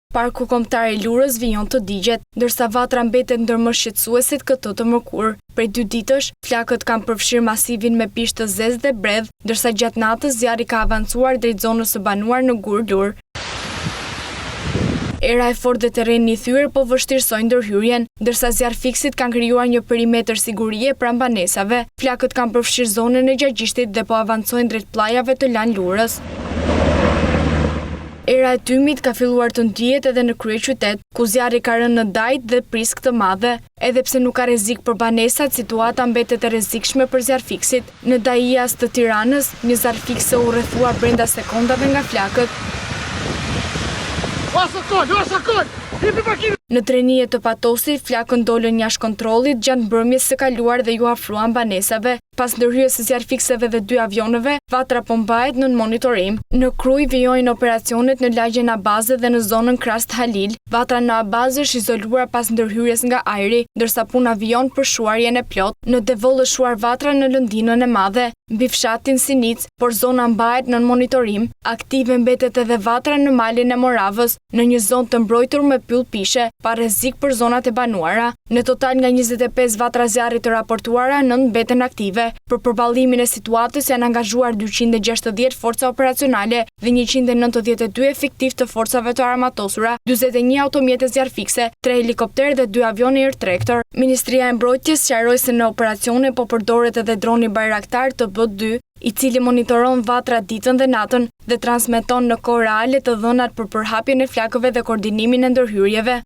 Parku kombëtar i Lurës vijon të digjet, ndërsa vatra mbetet ndër më shqetësuesit këtë të mërkur. Prej 2 ditësh, flakët kanë përfshirë masivin me pishë të zezë dhe bredh, ndërsa gjatë natës zjarri ka avancuar drejt zonës së banuar në Gur Lur. Era e fortë dhe terreni i thyer po vështirësojnë ndërhyrjen, ndërsa zjarrfiksit kanë krijuar një perimetër sigurie pranë banesave. Flakët kanë përfshirë zonën e Gjagjishtit dhe po avancojnë drejt pllajave të Lan Lurës. Era e tymit ka filluar të ndihet edhe në kryeqytet, ku zjarri ka rënë në dajt dhe priskë të madhe. Edhe pse nuk ka rrezik për banesat, situata mbetet e rrezikshme për zjarrfiksit. Në Daias të Tiranës, një zjarrfikse u rrethua brenda sekondave nga flakët. Në trenie të Patosit, flakën dolën jashtë kontrollit gjatë mbrëmjes së kaluar dhe ju afruan banesave. Pas ndërhyrjes së zjarrfikseve dhe 2 avioneve, vatra po mbahet në monitorim. Në Kruj vijojnë operacionet në lagjen Abaze dhe në zonën Krast Halil. Vatra në Abaze është izoluar pas ndërhyrjes nga ajri, ndërsa puna vijon për shuarjen e plot. Në Devoll është shuar vatra në Lëndinën e Madhe, mbi fshatin Sinic, por zona mbahet në monitorim. Aktive mbetet edhe vatra në malin e Moravës, në një zonë të mbrojtur me pyll pishe, pa rrezik për zonat e banuara. Në total nga 25 vatra zjarri të raportuara, 9 mbeten aktive. Për përballimin e situatës janë angazhuar 260 forca operacionale dhe 192 efektiv të forcave të armatosura, 41 automjete zjarrfikse, 3 helikopter dhe 2 avione Air Tractor. Ministria e Mbrojtjes sqaroi se në operacione po përdoret edhe droni Bayraktar të B2, i cili monitoron vatra ditën dhe natën dhe transmeton në kohë reale të dhënat për përhapjen e flakëve dhe koordinimin e ndërhyrjeve.